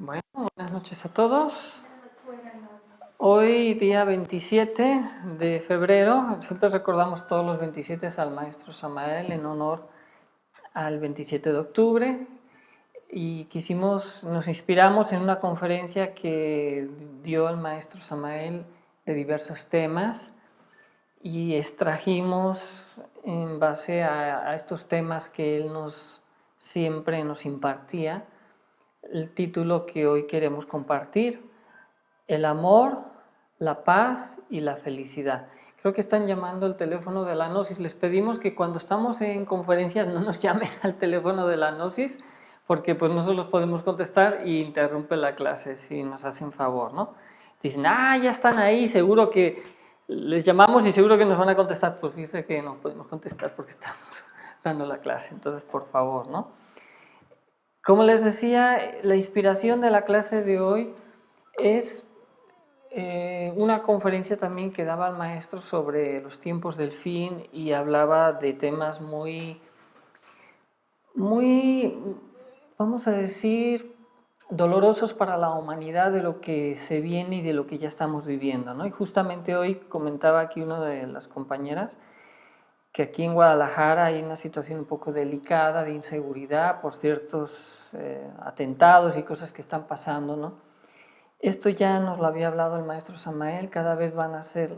Bueno, buenas noches a todos. Hoy, día 27 de febrero, siempre recordamos todos los 27 al maestro Samael en honor al 27 de octubre y nos inspiramos en una conferencia que dio el maestro Samael de diversos temas y extrajimos en base a estos temas que él siempre nos impartía el título que hoy queremos compartir: el amor, la paz y la felicidad. Creo que están llamando al teléfono de la Gnosis. Les pedimos que cuando estamos en conferencias no nos llamen al teléfono de la Gnosis, porque pues no se los podemos contestar y interrumpe la clase si nos hacen favor, ¿no? Dicen, ya están ahí, seguro que les llamamos y seguro que nos van a contestar. Pues dice que no podemos contestar porque estamos dando la clase, entonces por favor, ¿no? Como les decía, la inspiración de la clase de hoy es una conferencia también que daba el maestro sobre los tiempos del fin y hablaba de temas muy, vamos a decir, dolorosos para la humanidad, de lo que se viene y de lo que ya estamos viviendo, ¿no? Y justamente hoy comentaba aquí una de las compañeras que aquí en Guadalajara hay una situación un poco delicada de inseguridad por ciertos atentados y cosas que están pasando, ¿no? Esto ya nos lo había hablado el maestro Samael, cada vez van a ser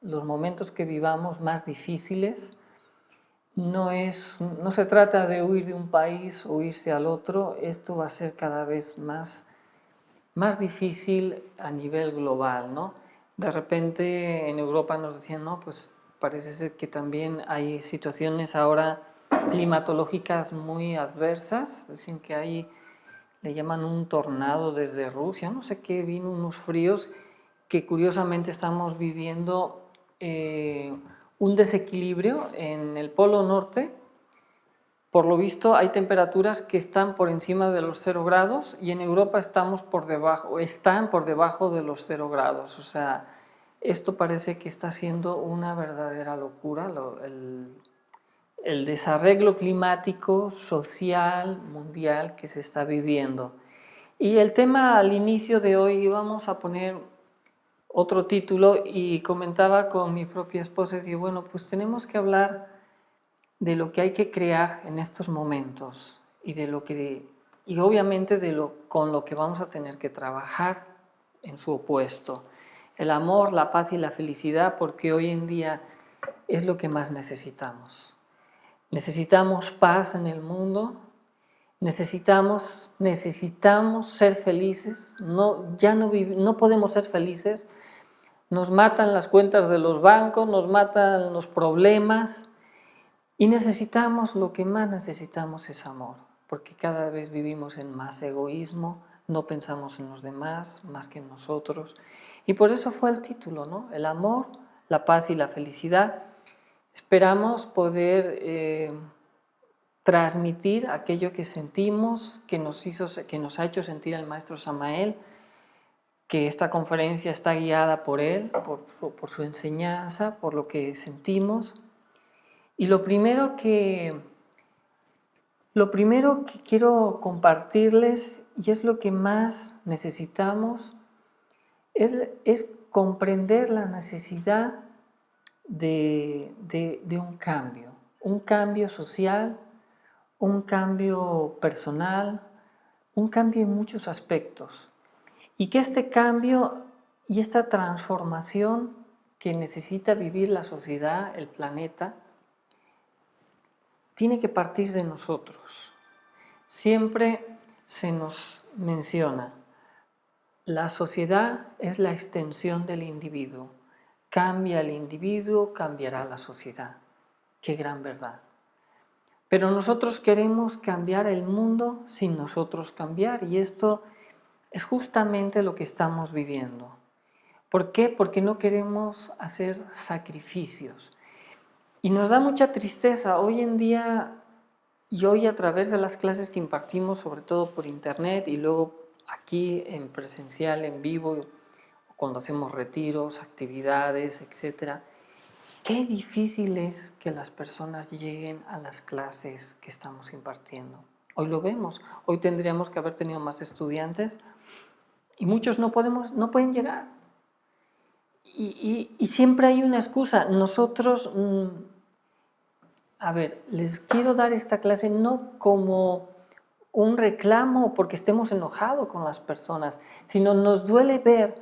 los momentos que vivamos más difíciles. No se trata de huir de un país o irse al otro, esto va a ser cada vez más difícil a nivel global, ¿no? De repente en Europa nos decían, no, pues parece ser que también hay situaciones ahora climatológicas muy adversas, dicen que le llaman un tornado desde Rusia, no sé qué, vino unos fríos que curiosamente estamos viviendo un desequilibrio en el Polo Norte. Por lo visto hay temperaturas que están por encima de los 0 grados y en Europa están por debajo de los 0 grados. O sea, esto parece que está siendo una verdadera locura, el desarreglo climático, social, mundial que se está viviendo. Y el tema al inicio de hoy íbamos a poner otro título y comentaba con mi propia esposa y digo, bueno, pues tenemos que hablar de lo que hay que crear en estos momentos y obviamente con lo que vamos a tener que trabajar en su opuesto. El amor, la paz y la felicidad, porque hoy en día es lo que más necesitamos. Necesitamos paz en el mundo, necesitamos ser felices, no podemos ser felices, nos matan las cuentas de los bancos, nos matan los problemas y lo que más necesitamos es amor, porque cada vez vivimos en más egoísmo, no pensamos en los demás más que en nosotros y por eso fue el título, ¿no? El amor, la paz y la felicidad. Esperamos poder transmitir aquello que sentimos, que nos ha hecho sentir el maestro Samael, que esta conferencia está guiada por él, por su enseñanza, por lo que sentimos. Y lo primero que quiero compartirles, y es lo que más necesitamos, es comprender la necesidad de un cambio social, un cambio personal, un cambio en muchos aspectos. Y que este cambio y esta transformación que necesita vivir la sociedad, el planeta, tiene que partir de nosotros. Siempre se nos menciona, la sociedad es la extensión del individuo. Cambia el individuo, cambiará la sociedad. Qué gran verdad. Pero nosotros queremos cambiar el mundo sin nosotros cambiar, y esto es justamente lo que estamos viviendo. ¿Por qué? Porque no queremos hacer sacrificios. Y nos da mucha tristeza. Hoy en día, y hoy a través de las clases que impartimos, sobre todo por internet y luego aquí en presencial, en vivo, cuando hacemos retiros, actividades, etc., qué difícil es que las personas lleguen a las clases que estamos impartiendo. Hoy lo vemos. Hoy tendríamos que haber tenido más estudiantes y muchos no pueden llegar. Y siempre hay una excusa. Nosotros, a ver, les quiero dar esta clase no como un reclamo porque estemos enojados con las personas, sino nos duele ver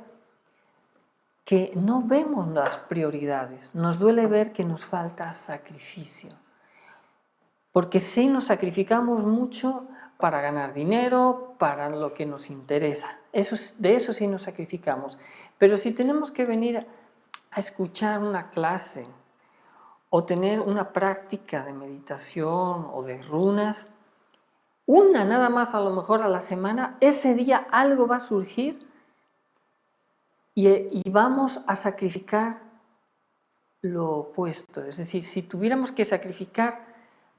que no vemos las prioridades, nos duele ver que nos falta sacrificio. Porque sí nos sacrificamos mucho para ganar dinero, para lo que nos interesa. De eso sí nos sacrificamos. Pero si tenemos que venir a escuchar una clase o tener una práctica de meditación o de runas, una nada más a lo mejor a la semana, ese día algo va a surgir y vamos a sacrificar lo opuesto. Es decir, si tuviéramos que sacrificar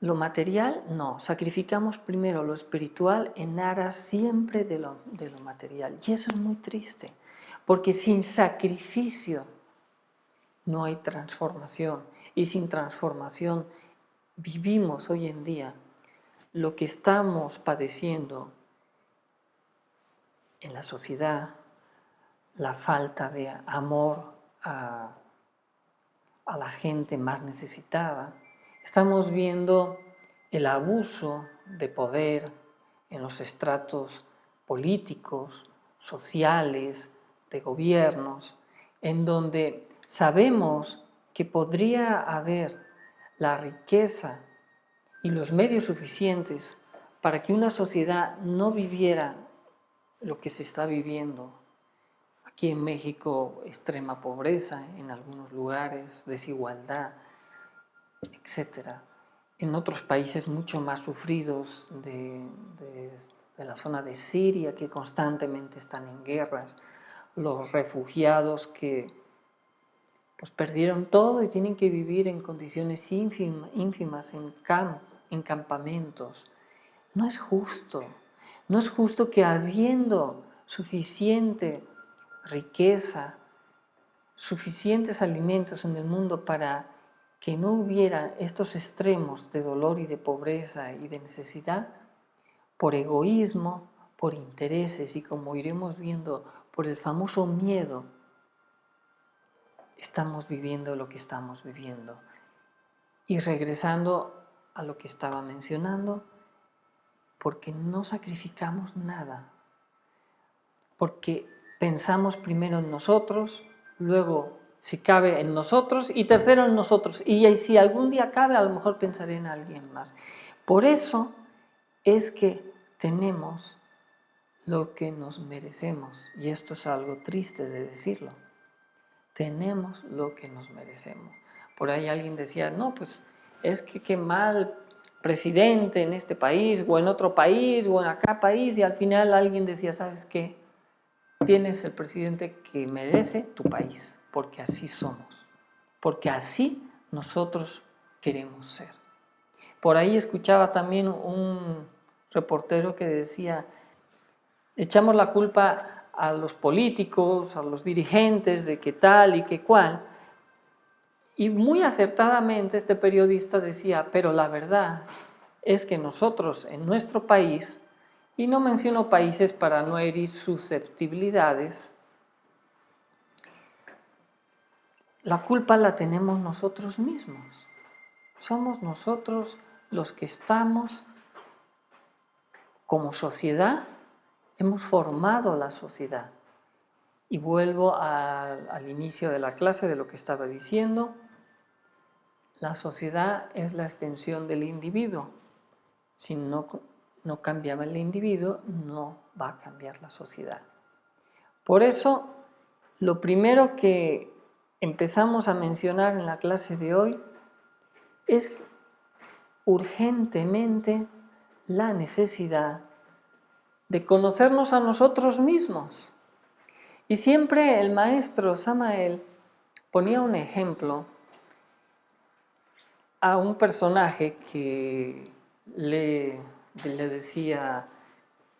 lo material, no, sacrificamos primero lo espiritual en aras siempre de lo material. Y eso es muy triste, porque sin sacrificio no hay transformación. Y sin transformación vivimos hoy en día lo que estamos padeciendo en la sociedad, la falta de amor a la gente más necesitada. Estamos viendo el abuso de poder en los estratos políticos, sociales, de gobiernos, en donde sabemos que podría haber la riqueza y los medios suficientes para que una sociedad no viviera lo que se está viviendo. Aquí en México, extrema pobreza, en algunos lugares, desigualdad, etc. En otros países mucho más sufridos de la zona de Siria, que constantemente están en guerras, los refugiados que pues, perdieron todo y tienen que vivir en condiciones ínfimas en campamentos. No es justo. No es justo que habiendo suficiente riqueza, suficientes alimentos en el mundo para que no hubiera estos extremos de dolor y de pobreza y de necesidad, por egoísmo, por intereses y como iremos viendo, por el famoso miedo, estamos viviendo lo que estamos viviendo. Y regresando a lo que estaba mencionando, porque no sacrificamos nada, porque pensamos primero en nosotros, luego si cabe en nosotros y tercero en nosotros. Y si algún día cabe, a lo mejor pensaré en alguien más. Por eso es que tenemos lo que nos merecemos. Y esto es algo triste de decirlo. Tenemos lo que nos merecemos. Por ahí alguien decía, no, pues es que qué mal presidente en este país o en otro país o en acá país. Y al final alguien decía, ¿sabes qué? Tienes el presidente que merece tu país, porque así somos, porque así nosotros queremos ser. Por ahí escuchaba también un reportero que decía, echamos la culpa a los políticos, a los dirigentes de qué tal y qué cual, y muy acertadamente este periodista decía, pero la verdad es que nosotros en nuestro país, y no menciono países para no herir susceptibilidades, la culpa la tenemos nosotros mismos. Somos nosotros los que estamos como sociedad, hemos formado la sociedad. Y vuelvo al inicio de la clase de lo que estaba diciendo. La sociedad es la extensión del individuo. Si no cambiaba el individuo, no va a cambiar la sociedad. Por eso, lo primero que empezamos a mencionar en la clase de hoy es urgentemente la necesidad de conocernos a nosotros mismos. Y siempre el maestro Samael ponía un ejemplo a un personaje que le decía,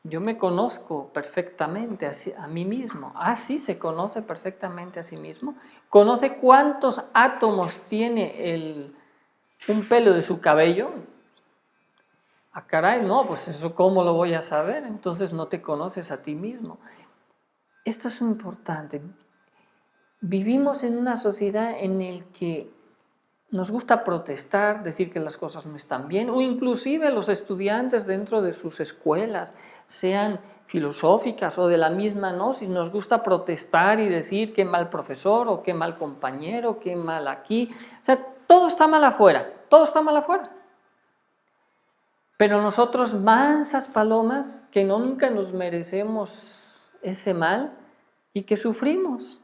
yo me conozco perfectamente a mí mismo. Ah, sí, se conoce perfectamente a sí mismo. Conoce cuántos átomos tiene un pelo de su cabello. Ah, caray, no, pues eso ¿cómo lo voy a saber? Entonces no te conoces a ti mismo. Esto es importante. Vivimos en una sociedad en la que nos gusta protestar, decir que las cosas no están bien, o inclusive los estudiantes dentro de sus escuelas, sean filosóficas o de la misma gnosis, nos gusta protestar y decir qué mal profesor o qué mal compañero, qué mal aquí. O sea, todo está mal afuera, todo está mal afuera. Pero nosotros, mansas palomas, que nunca nos merecemos ese mal y que sufrimos.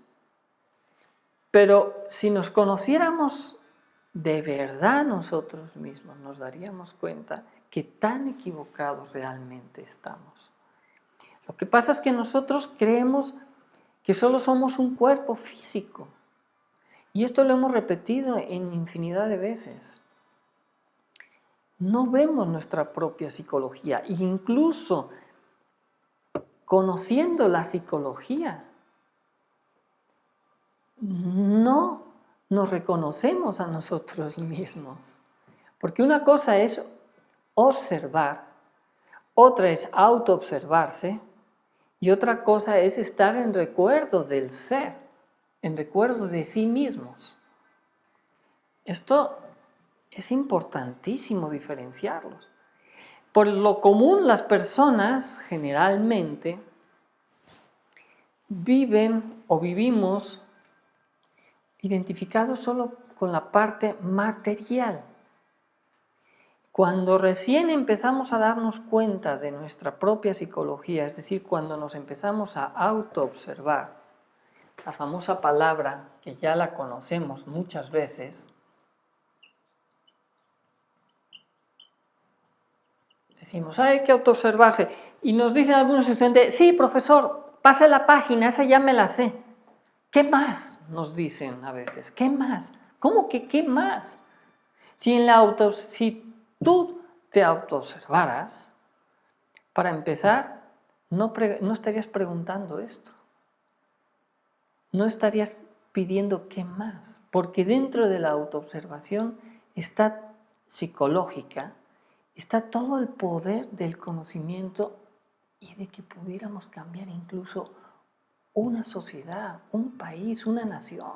Pero si nos conociéramos de verdad nosotros mismos, nos daríamos cuenta que tan equivocados realmente estamos. Lo que pasa es que nosotros creemos que solo somos un cuerpo físico. Y esto lo hemos repetido en infinidad de veces. No vemos nuestra propia psicología, incluso conociendo la psicología, no nos reconocemos a nosotros mismos. Porque una cosa es observar, otra es autoobservarse y otra cosa es estar en recuerdo del ser, en recuerdo de sí mismos. Esto es importantísimo diferenciarlos. Por lo común, las personas generalmente viven o vivimos identificados solo con la parte material. Cuando recién empezamos a darnos cuenta de nuestra propia psicología, es decir, cuando nos empezamos a autoobservar, la famosa palabra que ya la conocemos muchas veces, decimos, hay que autoobservarse, y nos dicen algunos estudiantes, sí, profesor, pase la página, esa ya me la sé. ¿Qué más? Nos dicen a veces, ¿qué más? ¿Cómo que qué más? Si tú te autoobservaras, para empezar, no estarías preguntando esto. No estarías pidiendo qué más. Porque dentro de la autoobservación está psicológica, está todo el poder del conocimiento y de que pudiéramos cambiar incluso una sociedad, un país, una nación.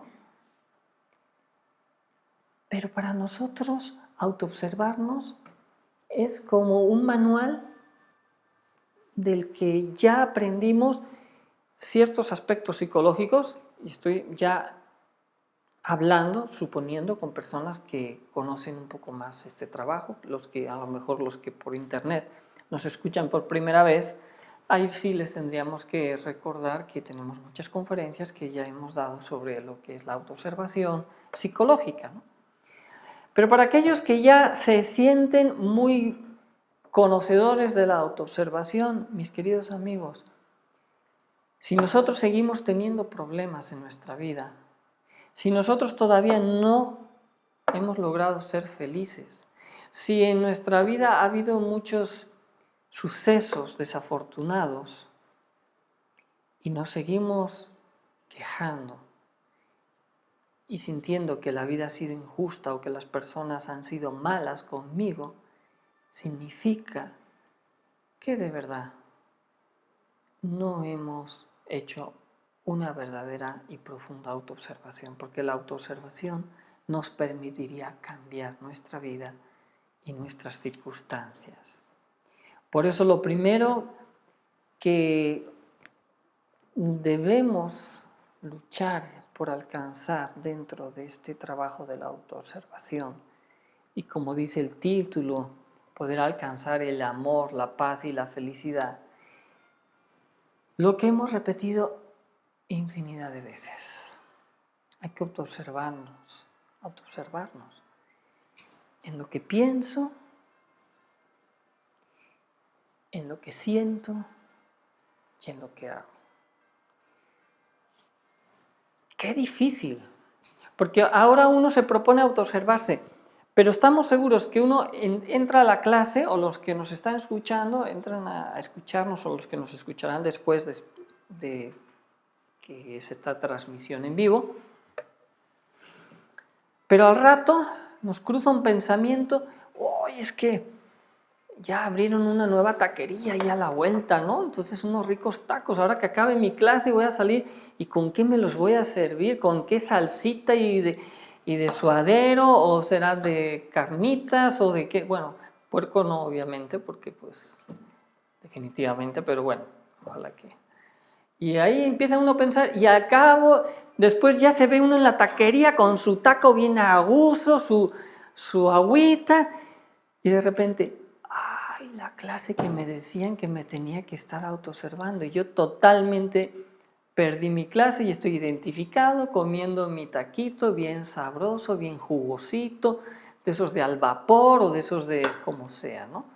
Pero para nosotros, autoobservarnos es como un manual del que ya aprendimos ciertos aspectos psicológicos, y estoy ya hablando, suponiendo, con personas que conocen un poco más este trabajo, a lo mejor los que por internet nos escuchan por primera vez, ahí sí les tendríamos que recordar que tenemos muchas conferencias que ya hemos dado sobre lo que es la autoobservación psicológica, ¿no? Pero para aquellos que ya se sienten muy conocedores de la autoobservación, mis queridos amigos, si nosotros seguimos teniendo problemas en nuestra vida, si nosotros todavía no hemos logrado ser felices, si en nuestra vida ha habido muchos sucesos desafortunados y nos seguimos quejando y sintiendo que la vida ha sido injusta o que las personas han sido malas conmigo, significa que de verdad no hemos hecho una verdadera y profunda autoobservación, porque la autoobservación nos permitiría cambiar nuestra vida y nuestras circunstancias. Por eso lo primero que debemos luchar por alcanzar dentro de este trabajo de la autoobservación, y como dice el título, poder alcanzar el amor, la paz y la felicidad, lo que hemos repetido infinidad de veces. Hay que autoobservarnos en lo que pienso, en lo que siento y en lo que hago. Qué difícil, porque ahora uno se propone autoobservarse, pero estamos seguros que uno entra a la clase, o los que nos están escuchando entran a escucharnos, o los que nos escucharán después de que es esta transmisión en vivo, pero al rato nos cruza un pensamiento, es que ya abrieron una nueva taquería ahí a la vuelta, ¿no? Entonces unos ricos tacos, ahora que acabe mi clase voy a salir, ¿y con qué me los voy a servir? ¿Con qué salsita y de suadero? ¿O será de carnitas o de qué? Bueno, puerco no, obviamente, porque pues definitivamente, pero bueno, ojalá que... Y ahí empieza uno a pensar, y al cabo, después ya se ve uno en la taquería con su taco bien a gusto, su agüita, y de repente, ay, la clase que me decían que me tenía que estar autoobservando, y yo totalmente perdí mi clase y estoy identificado comiendo mi taquito bien sabroso, bien jugosito, de esos de al vapor o de esos de como sea, ¿no?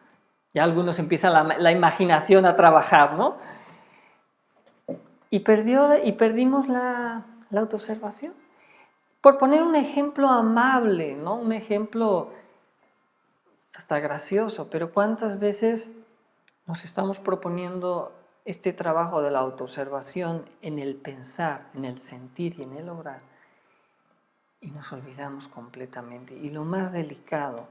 Ya algunos empieza la imaginación a trabajar, ¿no? Y perdimos la autoobservación. Por poner un ejemplo amable, ¿no? Un ejemplo hasta gracioso, pero ¿cuántas veces nos estamos proponiendo este trabajo de la autoobservación en el pensar, en el sentir y en el obrar? Y nos olvidamos completamente. Y lo más delicado,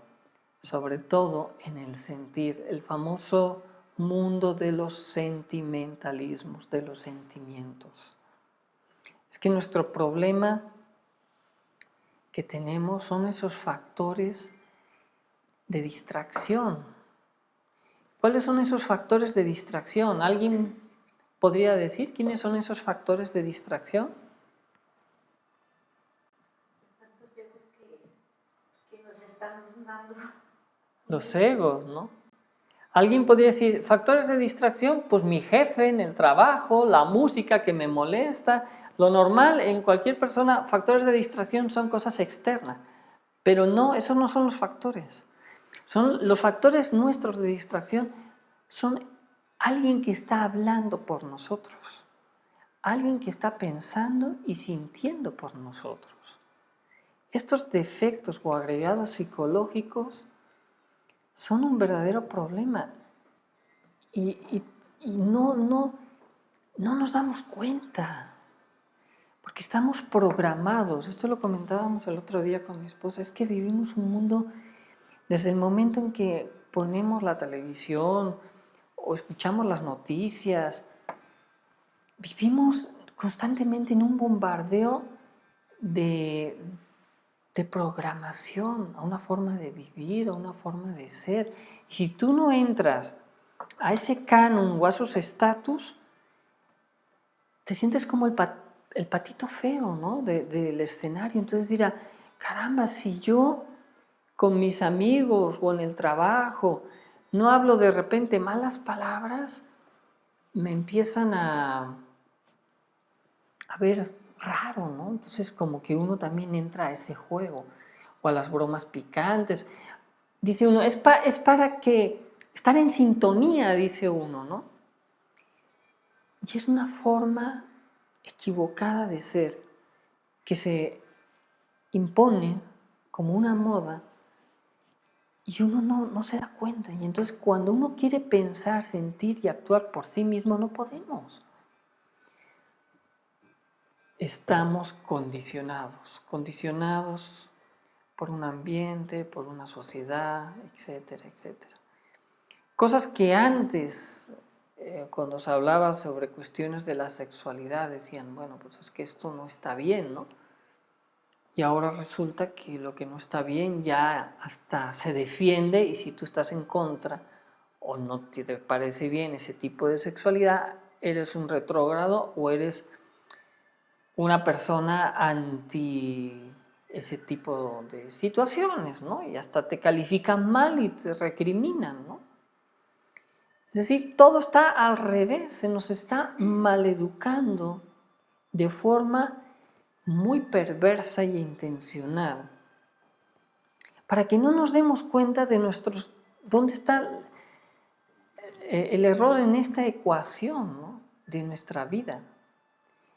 sobre todo en el sentir, el famoso mundo de los sentimentalismos, de los sentimientos. Es que nuestro problema que tenemos son esos factores de distracción. ¿Cuáles son esos factores de distracción? ¿Alguien podría decir quiénes son esos factores de distracción? Que nos están dando. Los egos, ¿no? ¿Alguien podría decir factores de distracción? Pues mi jefe en el trabajo, la música que me molesta. Lo normal en cualquier persona, factores de distracción son cosas externas. Pero no, esos no son los factores. Son los factores nuestros de distracción, son alguien que está hablando por nosotros, alguien que está pensando y sintiendo por nosotros. Estos defectos o agregados psicológicos son un verdadero problema y no nos damos cuenta, porque estamos programados. Esto lo comentábamos el otro día con mi esposa, es que vivimos un mundo. Desde el momento en que ponemos la televisión o escuchamos las noticias, vivimos constantemente en un bombardeo de, de programación, a una forma de vivir, a una forma de ser. Y si tú no entras a ese canon o a esos estatus, te sientes como el patito feo, ¿no? Del escenario. Entonces dirá, caramba, si yo con mis amigos o en el trabajo no hablo de repente malas palabras, me empiezan a ver raro, ¿no? Entonces como que uno también entra a ese juego o a las bromas picantes. Dice uno, es para que estar en sintonía, dice uno, ¿no? Y es una forma equivocada de ser que se impone como una moda y uno no se da cuenta. Y entonces cuando uno quiere pensar, sentir y actuar por sí mismo, no podemos. Estamos condicionados por un ambiente, por una sociedad, etcétera, etcétera. Cosas que antes, cuando se hablaba sobre cuestiones de la sexualidad, decían, bueno, pues es que esto no está bien, ¿no? Y ahora resulta que lo que no está bien ya hasta se defiende y si tú estás en contra o no te parece bien ese tipo de sexualidad, eres un retrógrado o eres una persona anti ese tipo de situaciones, ¿no? Y hasta te califican mal y te recriminan, ¿no? Es decir, todo está al revés, se nos está maleducando de forma muy perversa y intencional, para que no nos demos cuenta de dónde está el error en esta ecuación, ¿no? De nuestra vida.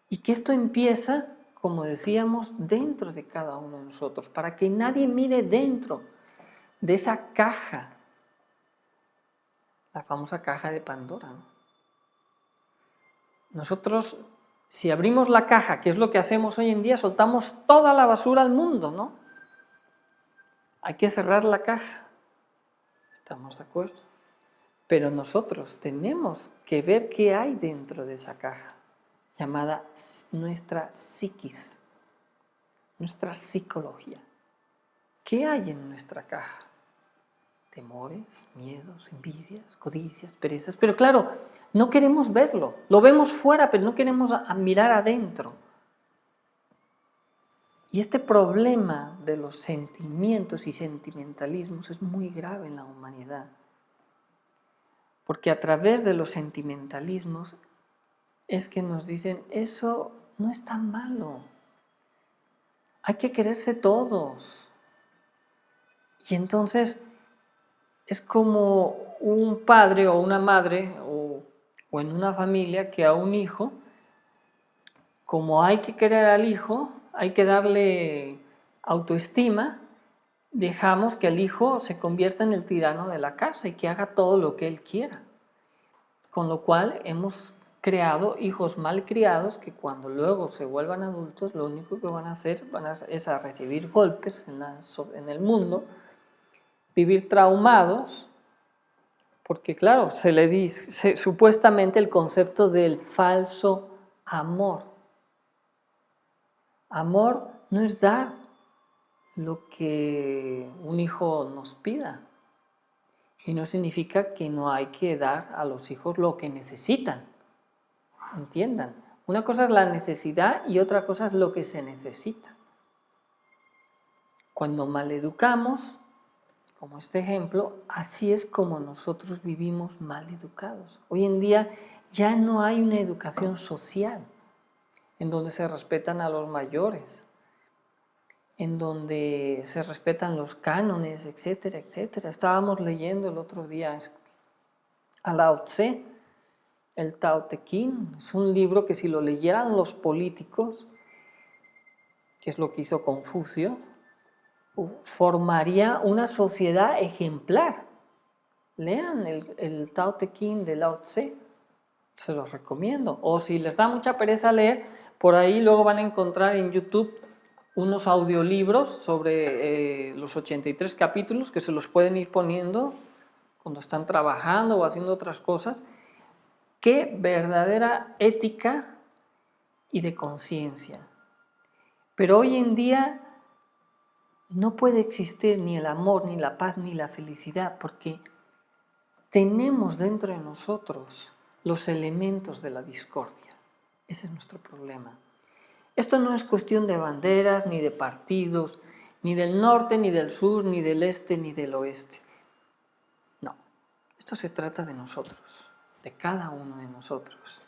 Y que esto empieza, como decíamos, dentro de cada uno de nosotros, para que nadie mire dentro de esa caja, la famosa caja de Pandora, ¿no? Nosotros, si abrimos la caja, que es lo que hacemos hoy en día, soltamos toda la basura al mundo, ¿no? Hay que cerrar la caja. ¿Estamos de acuerdo? Pero nosotros tenemos que ver qué hay dentro de esa caja, llamada nuestra psiquis, nuestra psicología. ¿Qué hay en nuestra caja? Temores, miedos, envidias, codicias, perezas. Pero claro, no queremos verlo. Lo vemos fuera, pero no queremos mirar adentro. Y este problema de los sentimientos y sentimentalismos es muy grave en la humanidad. Porque a través de los sentimentalismos es que nos dicen, eso no es tan malo. Hay que quererse todos. Y entonces es como un padre o una madre o en una familia que a un hijo, como hay que querer al hijo, hay que darle autoestima, dejamos que el hijo se convierta en el tirano de la casa y que haga todo lo que él quiera. Con lo cual hemos creado hijos mal criados que cuando luego se vuelvan adultos lo único que van a hacer es a recibir golpes en el mundo, vivir traumados, porque claro, se le dice supuestamente el concepto del falso amor. Amor no es dar lo que un hijo nos pida. Y no significa que no hay que dar a los hijos lo que necesitan. Entiendan, una cosa es la necesidad y otra cosa es lo que se necesita. Cuando maleducamos, como este ejemplo, así es como nosotros vivimos mal educados. Hoy en día ya no hay una educación social en donde se respetan a los mayores, en donde se respetan los cánones, etcétera, etcétera. Estábamos leyendo el otro día a Lao Tse, el Tao Te Ching. Es un libro que si lo leyeran los políticos, que es lo que hizo Confucio, formaría una sociedad ejemplar. Lean el Tao Te Ching de Lao Tse, se los recomiendo. O si les da mucha pereza leer, por ahí luego van a encontrar en YouTube unos audiolibros sobre los 83 capítulos que se los pueden ir poniendo cuando están trabajando o haciendo otras cosas. Qué verdadera ética y de conciencia. Pero hoy en día no puede existir ni el amor, ni la paz, ni la felicidad, porque tenemos dentro de nosotros los elementos de la discordia. Ese es nuestro problema. Esto no es cuestión de banderas, ni de partidos, ni del norte, ni del sur, ni del este, ni del oeste. No, esto se trata de nosotros, de cada uno de nosotros.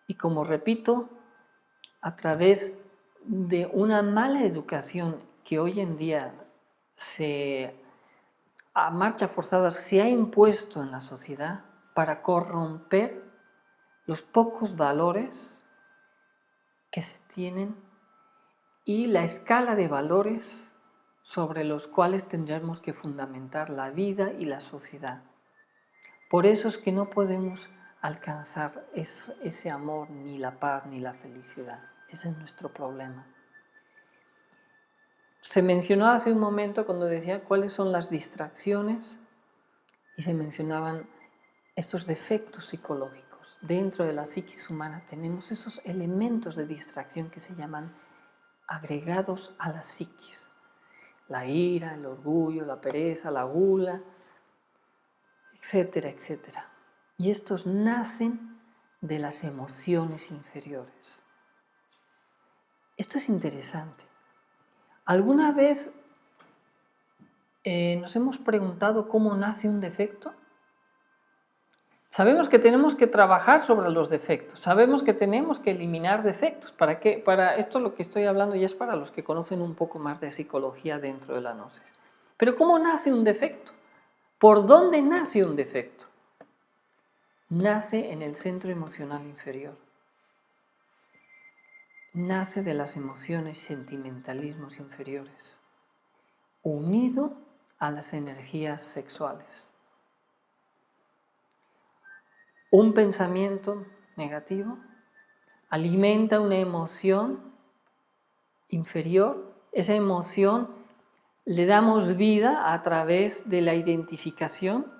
Y como repito, a través de una mala educación que hoy en día a marcha forzada se ha impuesto en la sociedad para corromper los pocos valores que se tienen y la escala de valores sobre los cuales tendremos que fundamentar la vida y la sociedad. Por eso es que no podemos alcanzar ese amor, ni la paz, ni la felicidad. Ese es nuestro problema. Se mencionó hace un momento cuando decía cuáles son las distracciones y se mencionaban estos defectos psicológicos. Dentro de la psiquis humana tenemos esos elementos de distracción que se llaman agregados a la psiquis. La ira, el orgullo, la pereza, la gula, etcétera, etcétera. Y estos nacen de las emociones inferiores. Esto es interesante. ¿Alguna vez nos hemos preguntado cómo nace un defecto? Sabemos que tenemos que trabajar sobre los defectos, sabemos que tenemos que eliminar defectos. ¿Para qué? Para esto lo que estoy hablando ya es para los que conocen un poco más de psicología dentro de la gnosis. Pero ¿cómo nace un defecto? ¿Por dónde nace un defecto? Nace en el centro emocional inferior. Nace de las emociones, sentimentalismos inferiores, unido a las energías sexuales. Un pensamiento negativo alimenta una emoción inferior. Esa emoción le damos vida a través de la identificación,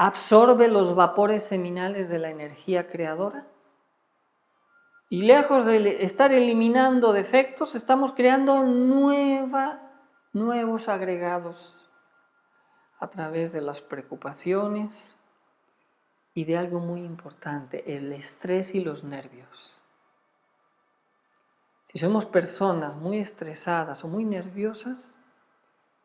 absorbe los vapores seminales de la energía creadora. Y lejos de estar eliminando defectos, estamos creando nuevos agregados a través de las preocupaciones y de algo muy importante, el estrés y los nervios. Si somos personas muy estresadas o muy nerviosas,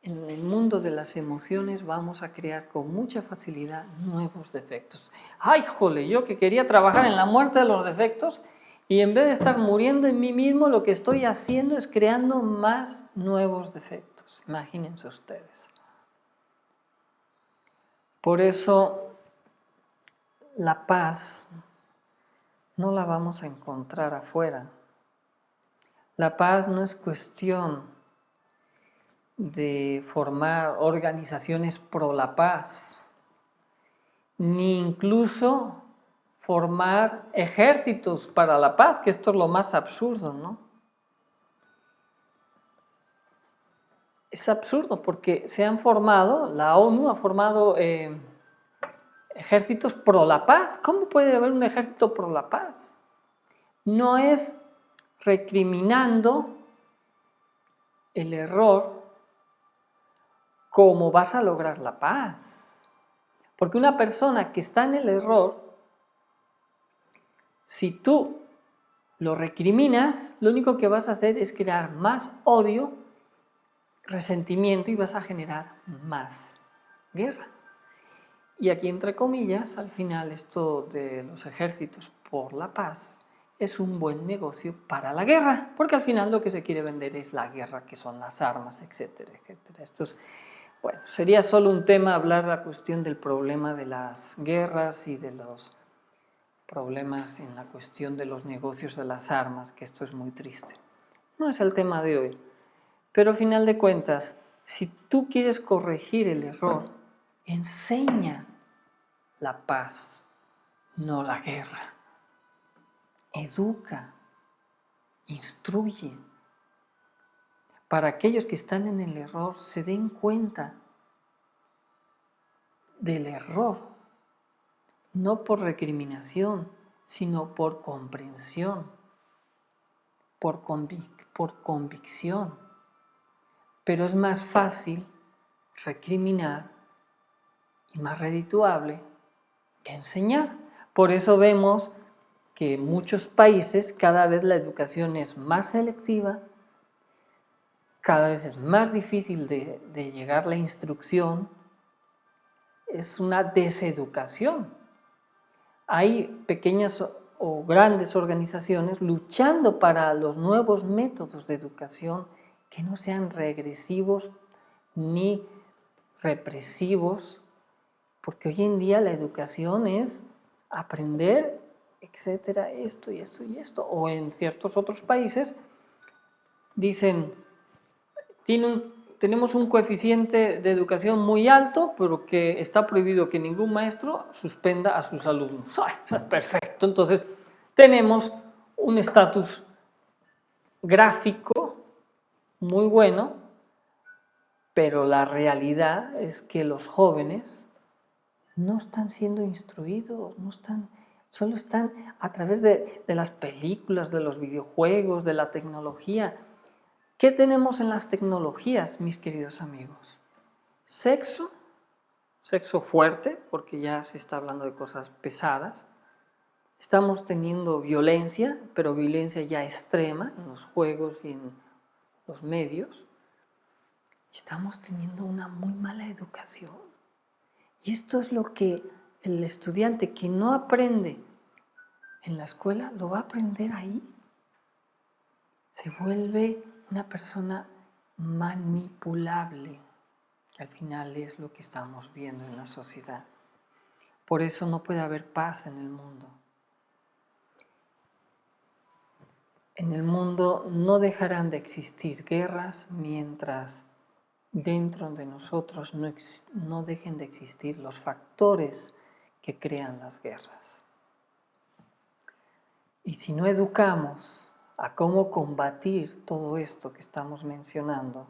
en el mundo de las emociones vamos a crear con mucha facilidad nuevos defectos. ¡Ay, jole! Yo que quería trabajar en la muerte de los defectos y en vez de estar muriendo en mí mismo, lo que estoy haciendo es creando más nuevos defectos. Imagínense ustedes. Por eso la paz no la vamos a encontrar afuera. La paz no es cuestión de formar organizaciones pro la paz, ni incluso formar ejércitos para la paz, que esto es lo más absurdo, ¿no? Es absurdo porque se han formado, la ONU ha formado ejércitos pro la paz. ¿Cómo puede haber un ejército pro la paz? No es recriminando el error cómo vas a lograr la paz. Porque una persona que está en el error, si tú lo recriminas, lo único que vas a hacer es crear más odio, resentimiento y vas a generar más guerra. Y aquí, entre comillas, al final esto de los ejércitos por la paz es un buen negocio para la guerra, porque al final lo que se quiere vender es la guerra, que son las armas, etcétera, etcétera. Esto es, bueno, sería solo un tema hablar de la cuestión del problema de las guerras y de los problemas en la cuestión de los negocios de las armas, que esto es muy triste. No es el tema de hoy, pero al final de cuentas, si tú quieres corregir el error, enseña la paz, no la guerra. Educa, instruye, para aquellos que están en el error se den cuenta del error, no por recriminación, sino por comprensión, por convicción. Pero es más fácil recriminar y más redituable que enseñar. Por eso vemos que en muchos países cada vez la educación es más selectiva, cada vez es más difícil de llegar la instrucción, es una deseducación. Hay pequeñas o grandes organizaciones luchando para los nuevos métodos de educación que no sean regresivos ni represivos, porque hoy en día la educación es aprender, etcétera, esto y esto y esto. O en ciertos otros países dicen, tenemos un coeficiente de educación muy alto, pero que está prohibido que ningún maestro suspenda a sus alumnos. Perfecto, entonces tenemos un estatus gráfico muy bueno, pero la realidad es que los jóvenes no están siendo instruidos, solo están a través de las películas, de los videojuegos, de la tecnología. ¿Qué tenemos en las tecnologías, mis queridos amigos? Sexo fuerte, porque ya se está hablando de cosas pesadas. Estamos teniendo violencia, pero violencia ya extrema en los juegos y en los medios. Estamos teniendo una muy mala educación. Y esto es lo que el estudiante que no aprende en la escuela lo va a aprender ahí. Se vuelve una persona manipulable, que al final es lo que estamos viendo en la sociedad. Por eso no puede haber paz en el mundo. En el mundo no dejarán de existir guerras mientras dentro de nosotros no dejen de existir los factores que crean las guerras. Y si no educamos a cómo combatir todo esto que estamos mencionando,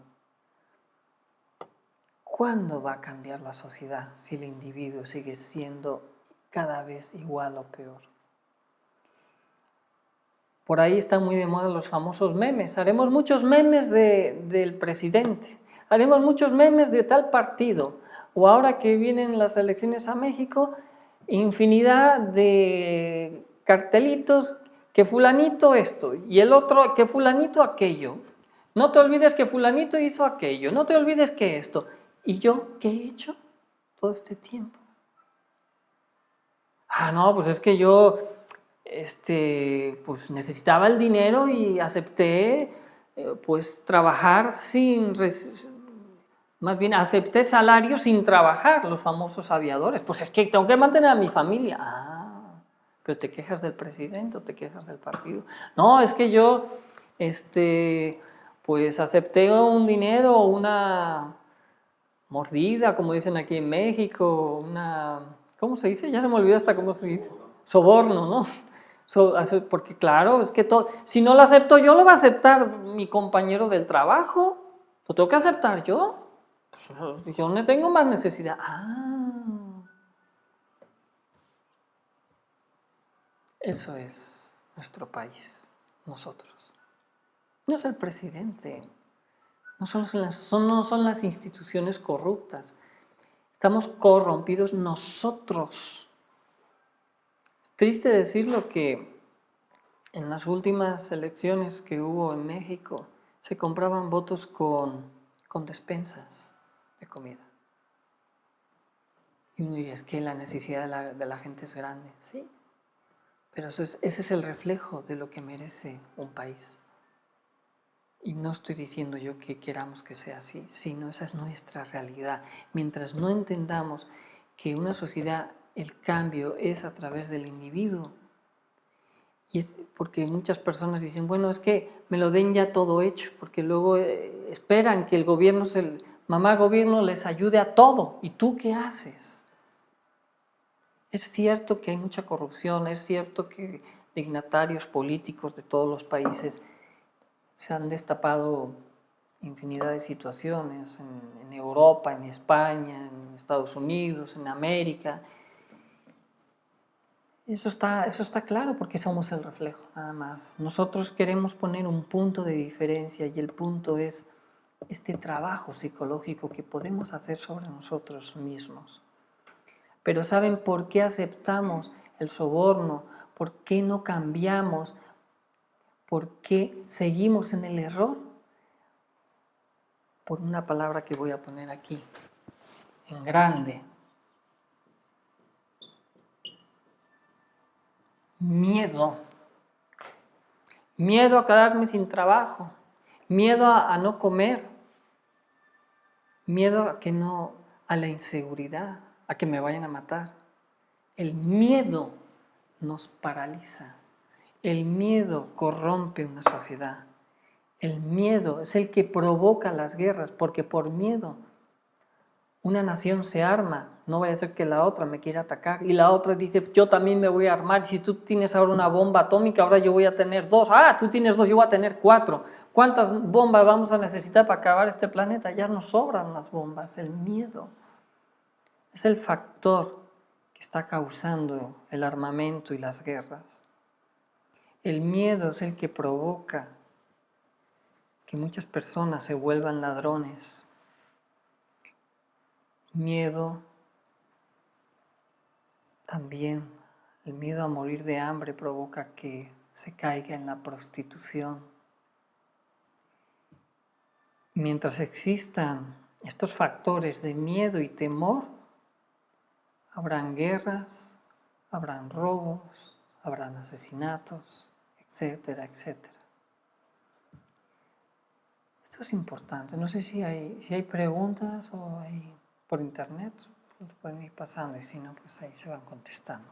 ¿cuándo va a cambiar la sociedad si el individuo sigue siendo cada vez igual o peor? Por ahí están muy de moda los famosos memes. Haremos muchos memes del presidente, haremos muchos memes de tal partido. O ahora que vienen las elecciones a México, infinidad de cartelitos que fulanito esto y el otro que fulanito aquello. No te olvides que fulanito hizo aquello, no te olvides que esto. ¿Y yo qué he hecho todo este tiempo? Ah, no, pues es que yo pues necesitaba el dinero y acepté pues trabajar más bien acepté salario sin trabajar, los famosos aviadores. Pues es que tengo que mantener a mi familia. Ah, pero te quejas del presidente o te quejas del partido. No, es que yo pues acepté un dinero, una mordida, como dicen aquí en México, ¿cómo se dice? Ya se me olvidó hasta cómo se dice. Soborno, ¿no? Porque claro, es que si no lo acepto yo, lo va a aceptar mi compañero del trabajo. Lo tengo que aceptar yo. Yo no tengo más necesidad. Eso es nuestro país, nosotros. No es el presidente, no son las instituciones corruptas. Estamos corrompidos nosotros. Es triste decirlo que en las últimas elecciones que hubo en México se compraban votos con despensas de comida. Y uno diría, es que la necesidad de la gente es grande. Sí, pero ese es el reflejo de lo que merece un país. Y no estoy diciendo yo que queramos que sea así, sino esa es nuestra realidad. Mientras no entendamos que una sociedad, el cambio es a través del individuo, y es porque muchas personas dicen, bueno, es que me lo den ya todo hecho, porque luego esperan que el gobierno, mamá gobierno les ayude a todo, ¿y tú qué haces? Es cierto que hay mucha corrupción, es cierto que dignatarios políticos de todos los países se han destapado infinidad de situaciones en Europa, en España, en Estados Unidos, en América. Eso está claro porque somos el reflejo, nada más. Nosotros queremos poner un punto de diferencia y el punto es este trabajo psicológico que podemos hacer sobre nosotros mismos. Pero ¿saben por qué aceptamos el soborno? ¿Por qué no cambiamos? ¿Por qué seguimos en el error? Por una palabra que voy a poner aquí, en grande. Miedo. Miedo a quedarme sin trabajo. Miedo a no comer. Miedo a la inseguridad, a que me vayan a matar. El miedo nos paraliza. El miedo corrompe una sociedad. El miedo es el que provoca las guerras, porque por miedo una nación se arma, no vaya a ser que la otra me quiera atacar, y la otra dice, yo también me voy a armar, si tú tienes ahora una bomba atómica, ahora yo voy a tener 2, tú tienes 2, yo voy a tener 4, ¿cuántas bombas vamos a necesitar para acabar este planeta? Ya nos sobran las bombas, el miedo es el factor que está causando el armamento y las guerras. El miedo es el que provoca que muchas personas se vuelvan ladrones. Miedo también, el miedo a morir de hambre provoca que se caiga en la prostitución. Mientras existan estos factores de miedo y temor, habrán guerras, habrán robos, habrán asesinatos, etcétera, etcétera. Esto es importante. No sé si hay preguntas o hay por internet, los pueden ir pasando y si no, pues ahí se van contestando.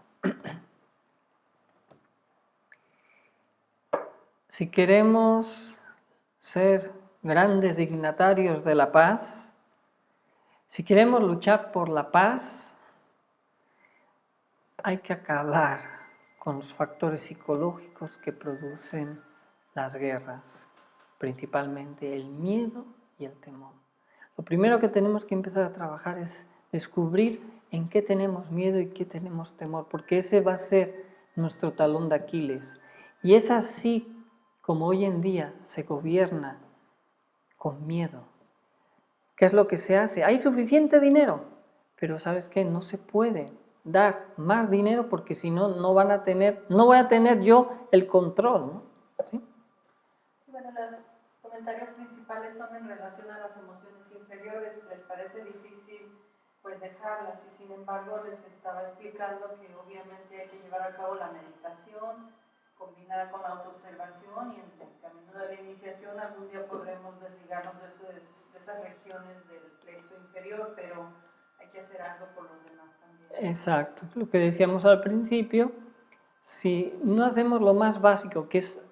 Si queremos ser grandes dignatarios de la paz, si queremos luchar por la paz, hay que acabar con los factores psicológicos que producen las guerras, principalmente el miedo y el temor. Lo primero que tenemos que empezar a trabajar es descubrir en qué tenemos miedo y qué tenemos temor, porque ese va a ser nuestro talón de Aquiles. Y es así como hoy en día se gobierna con miedo. ¿Qué es lo que se hace? Hay suficiente dinero, pero ¿sabes qué? No se puede dar más dinero porque si no, no voy a tener yo el control, ¿no? ¿Sí? Bueno, los comentarios principales son en relación a las emociones inferiores. Les parece difícil pues dejarlas y sin embargo les estaba explicando que obviamente hay que llevar a cabo la meditación combinada con la autoobservación y en el camino de la iniciación algún día podremos desligarnos de esas regiones del plexo inferior, pero hay que hacer algo por los demás también. Exacto, lo que decíamos al principio, si no hacemos lo más básico, que es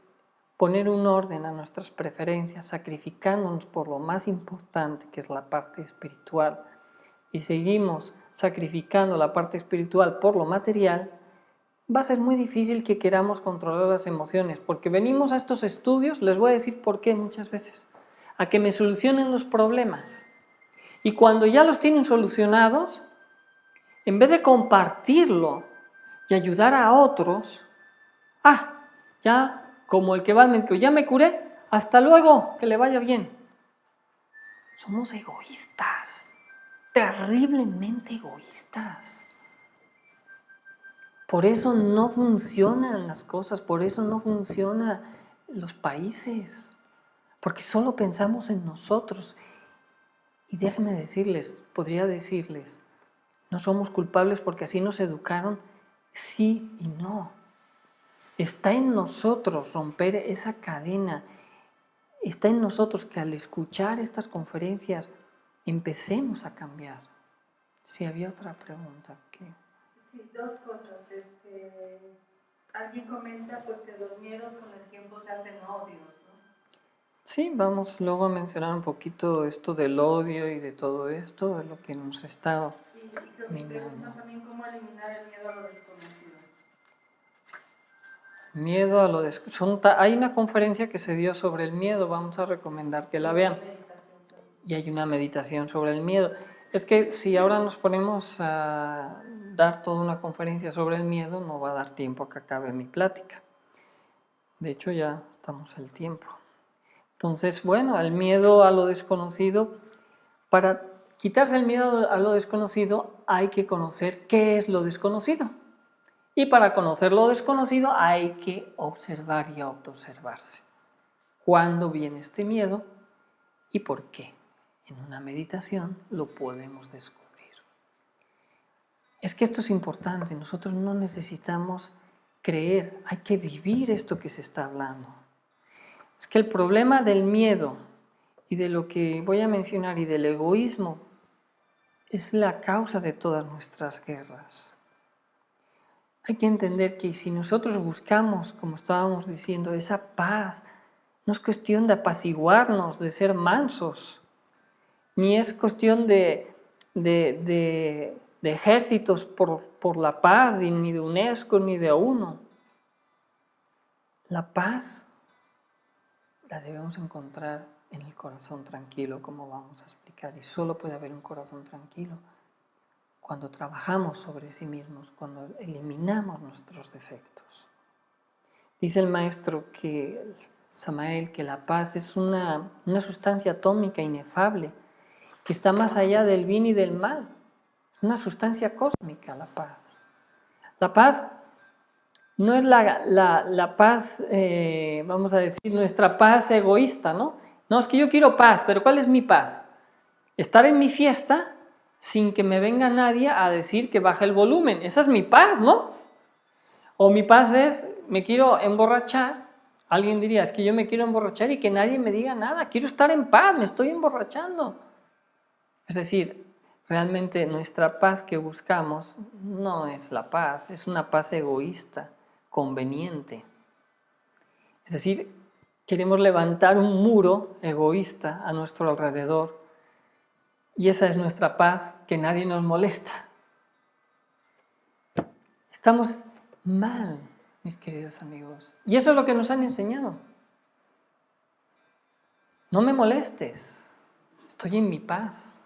poner un orden a nuestras preferencias, sacrificándonos por lo más importante, que es la parte espiritual, y seguimos sacrificando la parte espiritual por lo material, va a ser muy difícil que queramos controlar las emociones, porque venimos a estos estudios, les voy a decir por qué muchas veces, a que me solucionen los problemas. Y cuando ya los tienen solucionados, en vez de compartirlo y ayudar a otros, ya como el que va al médico, ya me curé, hasta luego, que le vaya bien. Somos egoístas, terriblemente egoístas. Por eso no funcionan las cosas, por eso no funcionan los países, porque solo pensamos en nosotros. Y déjenme decirles, podría decirles, no somos culpables porque así nos educaron, sí y no. Está en nosotros romper esa cadena, está en nosotros que al escuchar estas conferencias empecemos a cambiar. Si había otra pregunta. Sí, dos cosas. Alguien comenta pues que los miedos con el tiempo se hacen odios, ¿no? Sí, vamos luego a mencionar un poquito esto del odio y de todo esto, de lo que nos está Y pregunta también cómo eliminar el miedo a lo desconocido. Miedo a lo desconocido. Hay una conferencia que se dio sobre el miedo, vamos a recomendar que la vean. Y hay una meditación sobre el miedo. Es que si ahora nos ponemos a dar toda una conferencia sobre el miedo, no va a dar tiempo a que acabe mi plática. De hecho, ya estamos el tiempo. Entonces, bueno, el miedo a lo desconocido, para quitarse el miedo a lo desconocido hay que conocer qué es lo desconocido. Y para conocer lo desconocido hay que observar y autoobservarse. ¿Cuándo viene este miedo y por qué? En una meditación lo podemos descubrir. Es que esto es importante, nosotros no necesitamos creer, hay que vivir esto que se está hablando. Es que el problema del miedo y de lo que voy a mencionar y del egoísmo es la causa de todas nuestras guerras. Hay que entender que si nosotros buscamos, como estábamos diciendo, esa paz, no es cuestión de apaciguarnos, de ser mansos, ni es cuestión de ejércitos por la paz, ni de UNESCO, ni de ONU. La paz la debemos encontrar en el corazón tranquilo, como vamos a explicar, y solo puede haber un corazón tranquilo cuando trabajamos sobre sí mismos, cuando eliminamos nuestros defectos. Dice el maestro Samael que la paz es una sustancia atómica inefable, que está más allá del bien y del mal. Es una sustancia cósmica la paz. La paz no es la paz, vamos a decir, nuestra paz egoísta, ¿no? No, es que yo quiero paz, pero ¿cuál es mi paz? Estar en mi fiesta sin que me venga nadie a decir que baje el volumen. Esa es mi paz, ¿no? O mi paz es, me quiero emborrachar. Alguien diría, es que yo me quiero emborrachar y que nadie me diga nada. Quiero estar en paz, me estoy emborrachando. Es decir, realmente nuestra paz que buscamos no es la paz, es una paz egoísta, conveniente. Es decir, queremos levantar un muro egoísta a nuestro alrededor y esa es nuestra paz, que nadie nos molesta. Estamos mal, mis queridos amigos. Y eso es lo que nos han enseñado. No me molestes. estoy en mi paz.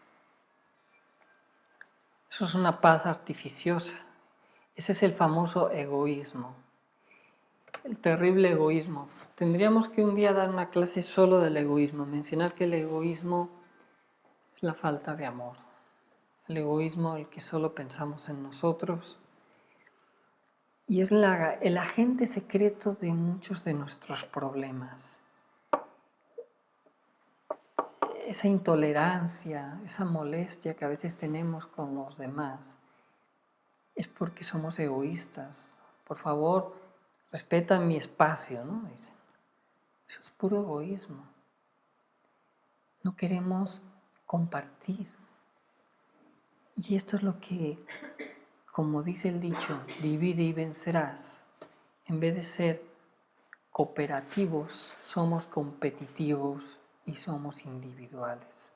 Eso es una paz artificiosa. Ese es el famoso egoísmo, el terrible egoísmo. Tendríamos que un día dar una clase solo del egoísmo, mencionar que el egoísmo es la falta de amor. El egoísmo, el que solo pensamos en nosotros, y es el agente secreto de muchos de nuestros problemas. Esa intolerancia, esa molestia que a veces tenemos con los demás, es porque somos egoístas. Por favor, respeta mi espacio, ¿no? Dicen. Eso es puro egoísmo. No queremos compartir. Y esto es lo que, como dice el dicho, divide y vencerás. En vez de ser cooperativos, somos competitivos y somos individuales.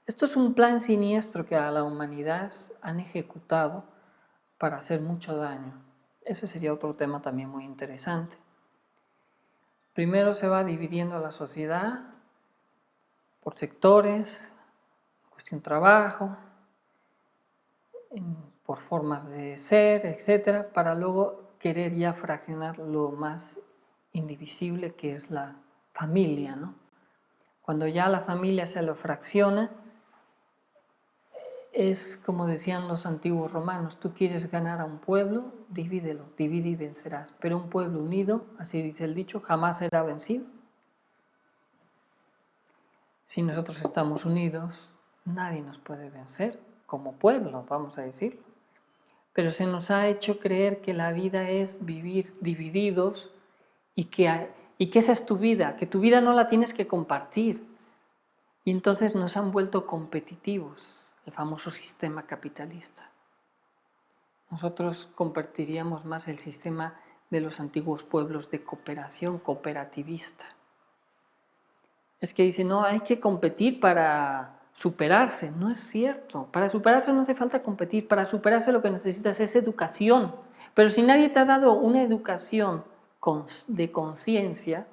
Esto es un plan siniestro que a la humanidad han ejecutado para hacer mucho daño. Ese sería otro tema también muy interesante. Primero se va dividiendo la sociedad por sectores, cuestión trabajo, por formas de ser, etcétera, para luego querer ya fraccionar lo más indivisible que es la familia, ¿no? Cuando ya la familia se lo fracciona, es como decían los antiguos romanos, tú quieres ganar a un pueblo, divídelo, divide y vencerás, pero un pueblo unido, así dice el dicho, jamás será vencido. Si nosotros estamos unidos, nadie nos puede vencer, como pueblo, vamos a decirlo. Pero se nos ha hecho creer que la vida es vivir divididos y que esa es tu vida, que tu vida no la tienes que compartir. Y entonces nos han vuelto competitivos, el famoso sistema capitalista. Nosotros compartiríamos más el sistema de los antiguos pueblos de cooperación cooperativista. Es que dicen, no, hay que competir para superarse. No es cierto. Para superarse no hace falta competir. Para superarse lo que necesitas es educación. Pero si nadie te ha dado una educación de conciencia,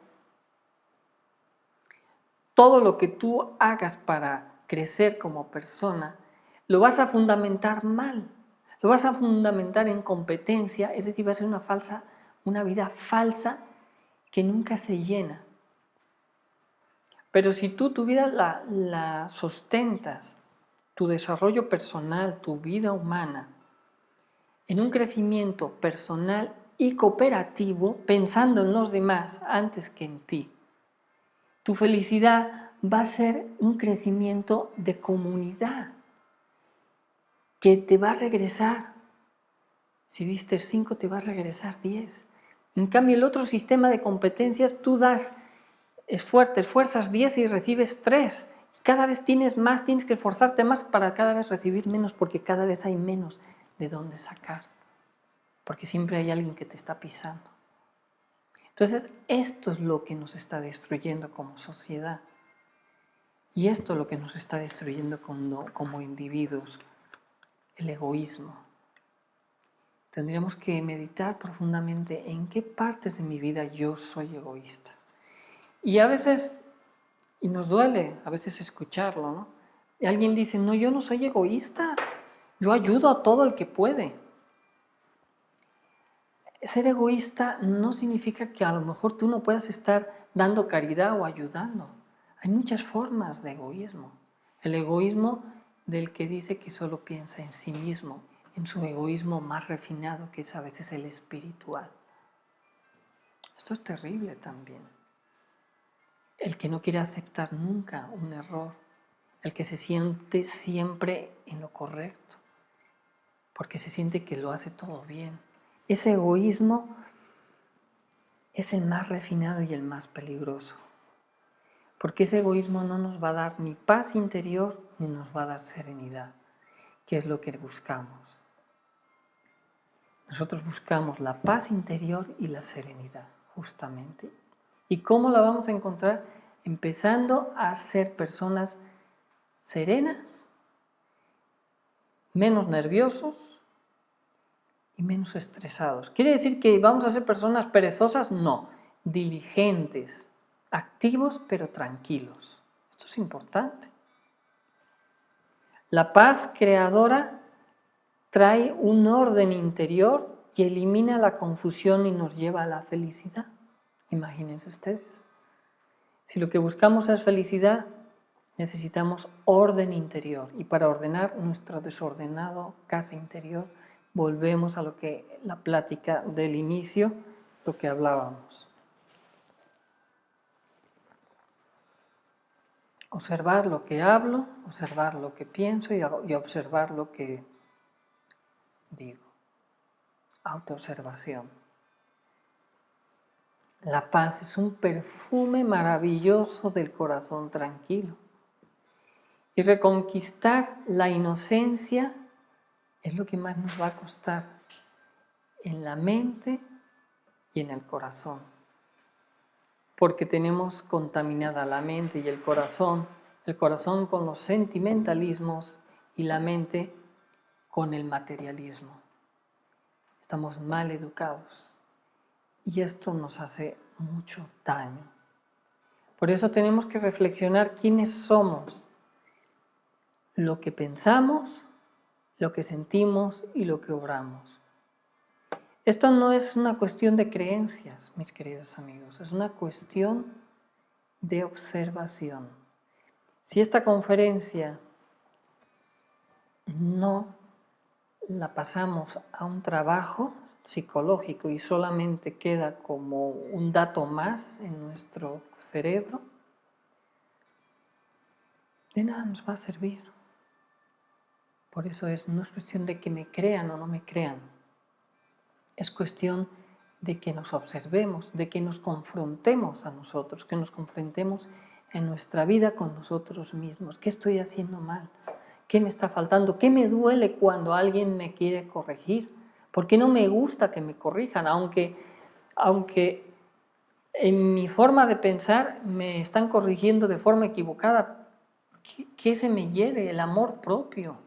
todo lo que tú hagas para crecer como persona, lo vas a fundamentar mal. Lo vas a fundamentar en competencia, es decir, va a ser una vida falsa que nunca se llena. Pero si tú tu vida la sustentas, tu desarrollo personal, tu vida humana, en un crecimiento personal y cooperativo, pensando en los demás antes que en ti, tu felicidad va a ser un crecimiento de comunidad que te va a regresar. Si diste 5, te va a regresar 10. En cambio, el otro sistema de competencias, tú te esfuerzas 10 y recibes 3. Y cada vez tienes más, tienes que esforzarte más para cada vez recibir menos, porque cada vez hay menos de dónde sacar. Porque siempre hay alguien que te está pisando. Entonces, esto es lo que nos está destruyendo como sociedad. Y esto es lo que nos está destruyendo como individuos, el egoísmo. Tendríamos que meditar profundamente en qué partes de mi vida yo soy egoísta. Y a veces, y nos duele a veces escucharlo, ¿no? Y alguien dice, no, yo no soy egoísta, yo ayudo a todo el que puede. Ser egoísta no significa que a lo mejor tú no puedas estar dando caridad o ayudando. Hay muchas formas de egoísmo. El egoísmo del que dice que solo piensa en sí mismo, en su egoísmo más refinado, que es a veces el espiritual. Esto es terrible también. El que no quiere aceptar nunca un error, el que se siente siempre en lo correcto, porque se siente que lo hace todo bien. Ese egoísmo es el más refinado y el más peligroso, porque ese egoísmo no nos va a dar ni paz interior ni nos va a dar serenidad, que es lo que buscamos. Nosotros buscamos la paz interior y la serenidad, justamente. ¿Y cómo la vamos a encontrar? Empezando a ser personas serenas, menos nerviosos y menos estresados. ¿Quiere decir que vamos a ser personas perezosas? No, diligentes, activos pero tranquilos. Esto es importante. La paz creadora trae un orden interior y elimina la confusión y nos lleva a la felicidad. Imagínense ustedes. Si lo que buscamos es felicidad, necesitamos orden interior. Y para ordenar nuestro desordenado casa interior, volvemos a lo que la plática del inicio, lo que hablábamos. Observar lo que hablo, observar lo que pienso y observar lo que digo. Autoobservación. La paz es un perfume maravilloso del corazón tranquilo. Y reconquistar la inocencia es lo que más nos va a costar en la mente y en el corazón. Porque tenemos contaminada la mente y el corazón con los sentimentalismos y la mente con el materialismo. Estamos mal educados y esto nos hace mucho daño. Por eso tenemos que reflexionar quiénes somos, lo que pensamos, lo que sentimos y lo que obramos. Esto no es una cuestión de creencias, mis queridos amigos, es una cuestión de observación. Si esta conferencia no la pasamos a un trabajo psicológico y solamente queda como un dato más en nuestro cerebro, de nada nos va a servir. Por eso no es cuestión de que me crean o no me crean. Es cuestión de que nos observemos, de que nos confrontemos a nosotros, que nos confrontemos en nuestra vida con nosotros mismos. ¿Qué estoy haciendo mal? ¿Qué me está faltando? ¿Qué me duele cuando alguien me quiere corregir? ¿Por qué no me gusta que me corrijan? Aunque en mi forma de pensar me están corrigiendo de forma equivocada. ¿Qué se me hiere? El amor propio.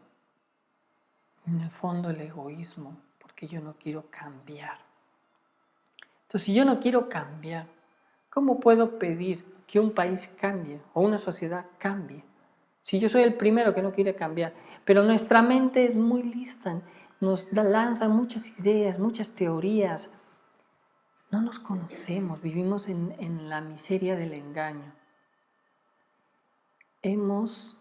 En el fondo el egoísmo, porque yo no quiero cambiar. Entonces, si yo no quiero cambiar, ¿cómo puedo pedir que un país cambie o una sociedad cambie? Si yo soy el primero que no quiere cambiar, pero nuestra mente es muy lista, nos lanza muchas ideas, muchas teorías. No nos conocemos, vivimos en la miseria del engaño. Hemos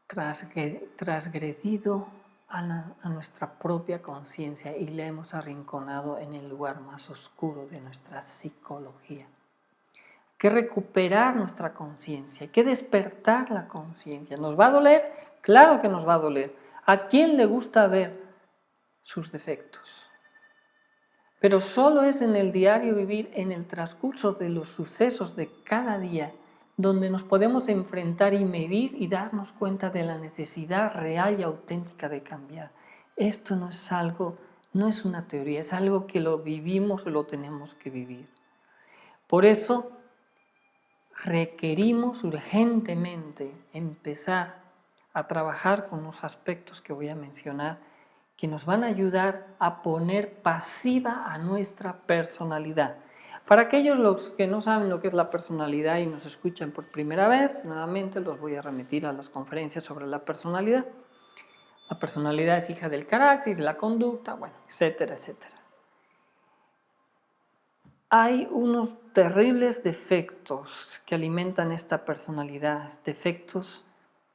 transgredido a nuestra propia conciencia y la hemos arrinconado en el lugar más oscuro de nuestra psicología. Hay que recuperar nuestra conciencia, hay que despertar la conciencia. ¿Nos va a doler? Claro que nos va a doler. ¿A quién le gusta ver sus defectos? Pero solo es en el diario vivir, en el transcurso de los sucesos de cada día, donde nos podemos enfrentar y medir y darnos cuenta de la necesidad real y auténtica de cambiar. Esto no es algo, no es una teoría, es algo que lo vivimos o lo tenemos que vivir. Por eso requerimos urgentemente empezar a trabajar con los aspectos que voy a mencionar, que nos van a ayudar a poner pasiva a nuestra personalidad. Para aquellos los que no saben lo que es la personalidad y nos escuchan por primera vez, nuevamente los voy a remitir a las conferencias sobre la personalidad. La personalidad es hija del carácter, de la conducta, bueno, etcétera, etcétera. Hay unos terribles defectos que alimentan esta personalidad, defectos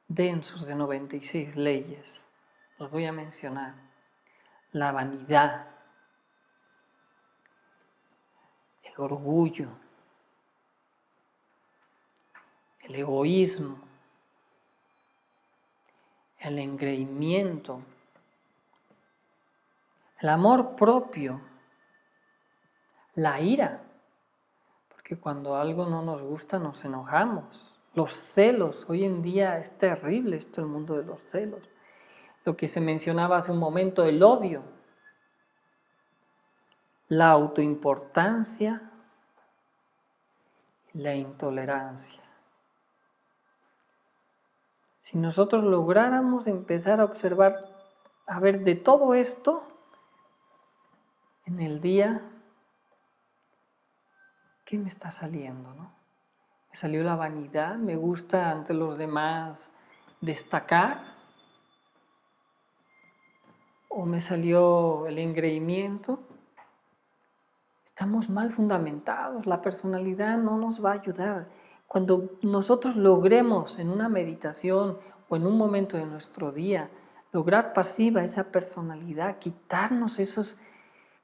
densos de 96 leyes. Los voy a mencionar. La vanidad, el orgullo, el egoísmo, el engreimiento, el amor propio, la ira, porque cuando algo no nos gusta nos enojamos, los celos, hoy en día es terrible esto, el mundo de los celos, lo que se mencionaba hace un momento, el odio, la autoimportancia, la intolerancia. Si nosotros lográramos empezar a observar, a ver de todo esto en el día, ¿qué me está saliendo, no? Me salió la vanidad, me gusta ante los demás destacar, o me salió el engreimiento. Estamos mal fundamentados, la personalidad no nos va a ayudar. Cuando nosotros logremos en una meditación o en un momento de nuestro día lograr pasiva esa personalidad, quitarnos esos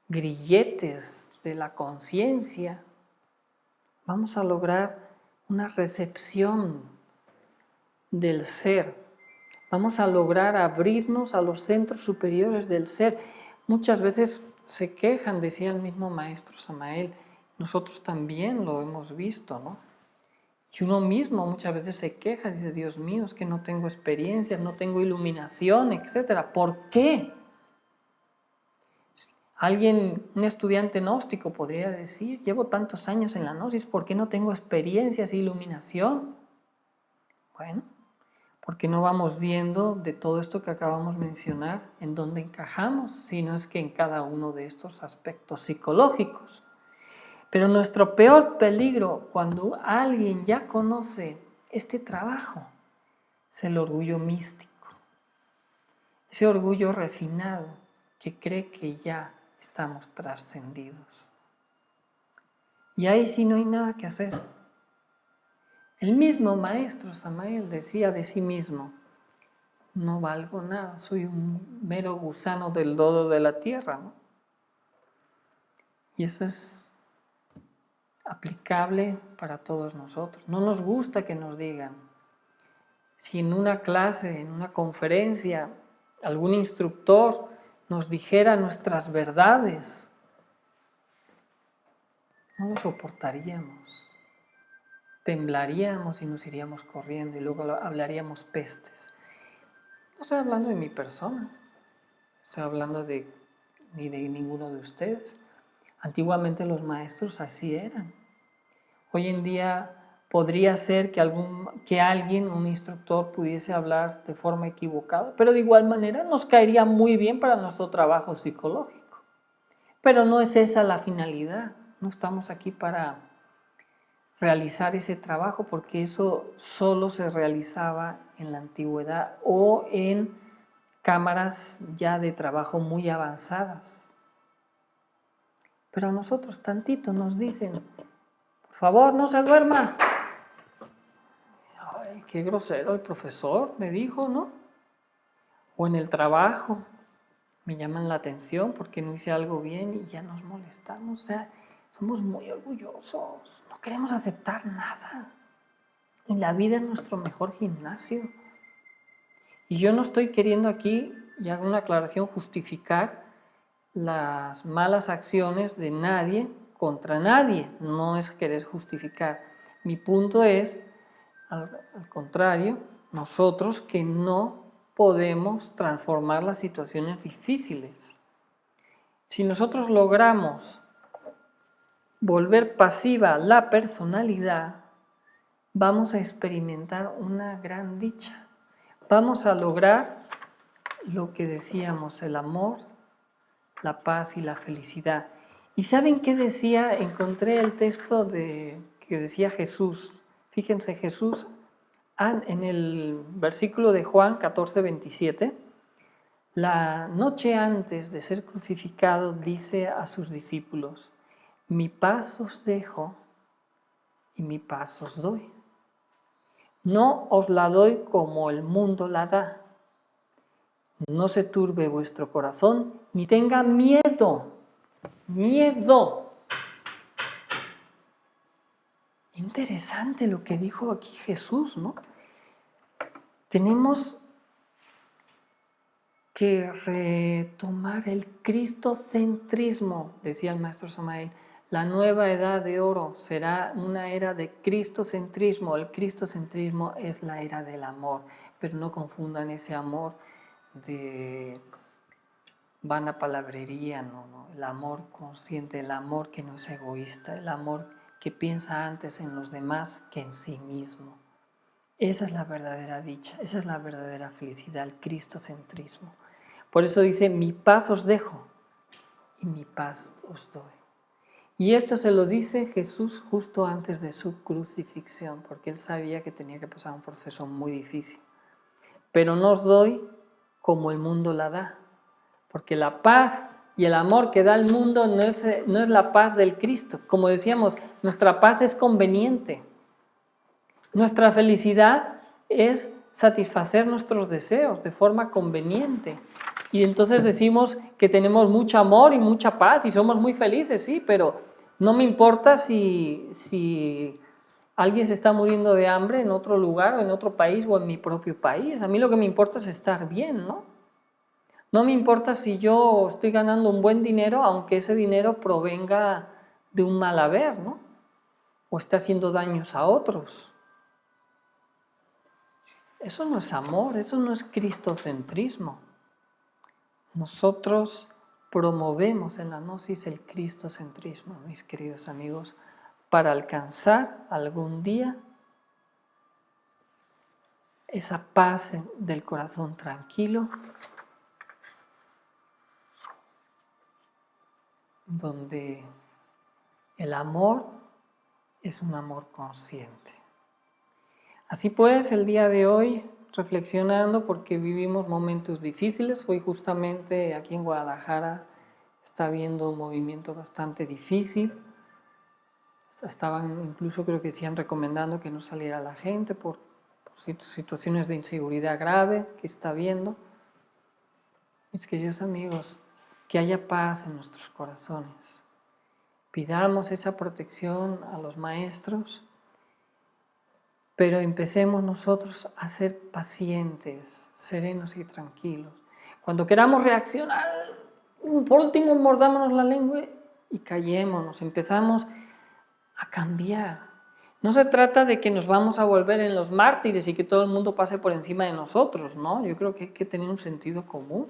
grilletes de la conciencia, vamos a lograr una recepción del ser. Vamos a lograr abrirnos a los centros superiores del ser. Muchas veces se quejan, decía el mismo maestro Samael, nosotros también lo hemos visto, ¿no? Y uno mismo muchas veces se queja, dice, Dios mío, es que no tengo experiencias, no tengo iluminación, etc. ¿Por qué? Alguien, un estudiante gnóstico podría decir, llevo tantos años en la gnosis, ¿por qué no tengo experiencias e iluminación? Bueno, porque no vamos viendo de todo esto que acabamos de mencionar en dónde encajamos, sino es que en cada uno de estos aspectos psicológicos. Pero nuestro peor peligro cuando alguien ya conoce este trabajo es el orgullo místico, ese orgullo refinado que cree que ya estamos trascendidos. Y ahí sí no hay nada que hacer. El mismo maestro Samael decía de sí mismo, no valgo nada, soy un mero gusano del lodo de la tierra, ¿no? Y eso es aplicable para todos nosotros. No nos gusta que nos digan. Si en una clase, en una conferencia, algún instructor nos dijera nuestras verdades, no lo soportaríamos. Temblaríamos y nos iríamos corriendo y luego hablaríamos pestes. No estoy hablando de mi persona, estoy hablando ni de ninguno de ustedes. Antiguamente los maestros así eran. Hoy en día podría ser que alguien, un instructor, pudiese hablar de forma equivocada, pero de igual manera nos caería muy bien para nuestro trabajo psicológico. Pero no es esa la finalidad, no estamos aquí para realizar ese trabajo porque eso solo se realizaba en la antigüedad o en cámaras ya de trabajo muy avanzadas. Pero a nosotros tantito nos dicen, por favor, no se duerma. Ay, qué grosero el profesor, me dijo, ¿no? O en el trabajo, me llaman la atención porque no hice algo bien y ya nos molestamos. O sea, somos muy orgullosos, no queremos aceptar nada. Y la vida es nuestro mejor gimnasio. Y yo no estoy queriendo aquí, y hago una aclaración, justificar las malas acciones de nadie contra nadie. No es querer justificar. Mi punto es, al contrario, nosotros que no podemos transformar las situaciones difíciles. Si nosotros logramos volver pasiva la personalidad, vamos a experimentar una gran dicha. Vamos a lograr lo que decíamos, el amor, la paz y la felicidad. ¿Y saben qué decía? Encontré el texto que decía Jesús. Fíjense, Jesús, en el versículo de Juan 14:27, la noche antes de ser crucificado, dice a sus discípulos, mi paz os dejo y mi paz os doy. No os la doy como el mundo la da. No se turbe vuestro corazón, ni tenga miedo. Miedo. Interesante lo que dijo aquí Jesús, ¿no? Tenemos que retomar el cristocentrismo, decía el maestro Samael. La nueva edad de oro será una era de cristocentrismo. El cristocentrismo es la era del amor, pero no confundan ese amor de vana palabrería, no. El amor consciente, el amor que no es egoísta, el amor que piensa antes en los demás que en sí mismo. Esa es la verdadera dicha, esa es la verdadera felicidad, el cristocentrismo. Por eso dice, mi paz os dejo y mi paz os doy. Y esto se lo dice Jesús justo antes de su crucifixión, porque él sabía que tenía que pasar un proceso muy difícil. pero no os doy como el mundo la da. Porque la paz y el amor que da el mundo no es la paz del Cristo. Como decíamos, nuestra paz es conveniente. Nuestra felicidad es satisfacer nuestros deseos de forma conveniente. Y entonces decimos que tenemos mucho amor y mucha paz y somos muy felices, sí, pero no me importa si alguien se está muriendo de hambre en otro lugar o en otro país o en mi propio país. A mí lo que me importa es estar bien, ¿no? No me importa si yo estoy ganando un buen dinero, aunque ese dinero provenga de un mal haber, ¿no? O esté haciendo daños a otros. Eso no es amor, eso no es cristocentrismo. Nosotros promovemos en la gnosis el cristocentrismo, mis queridos amigos, para alcanzar algún día esa paz del corazón tranquilo, donde el amor es un amor consciente. Así pues, el día de hoy, reflexionando porque vivimos momentos difíciles, hoy justamente aquí en Guadalajara está habiendo un movimiento bastante difícil. Estaban, incluso creo que decían recomendando que no saliera la gente por situaciones de inseguridad grave que está habiendo. Mis queridos amigos, que haya paz en nuestros corazones. Pidamos esa protección a los maestros, pero empecemos nosotros a ser pacientes, serenos y tranquilos. Cuando queramos reaccionar, por último mordámonos la lengua y callémonos, empezamos a cambiar. No se trata de que nos vamos a volver en los mártires y que todo el mundo pase por encima de nosotros, ¿no? Yo creo que hay que tener un sentido común.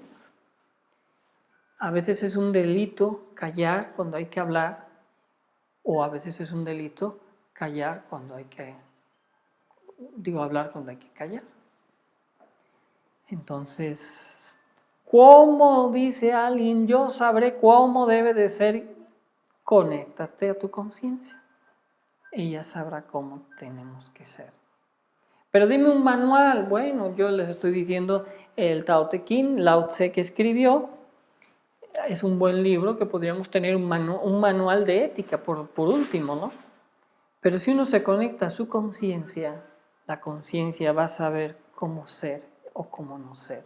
A veces es un delito callar cuando hay que hablar, o a veces es un delito callar cuando hay que, hablar cuando hay que callar. Entonces, ¿cómo dice alguien? Yo sabré cómo debe de ser. Conéctate a tu conciencia. Ella sabrá cómo tenemos que ser. Pero dime un manual. Bueno, yo les estoy diciendo el Tao Te Ching, Lao Tse que escribió. Es un buen libro que podríamos tener un manual de ética por último, ¿no? Pero si uno se conecta a su conciencia, la conciencia va a saber cómo ser o cómo no ser.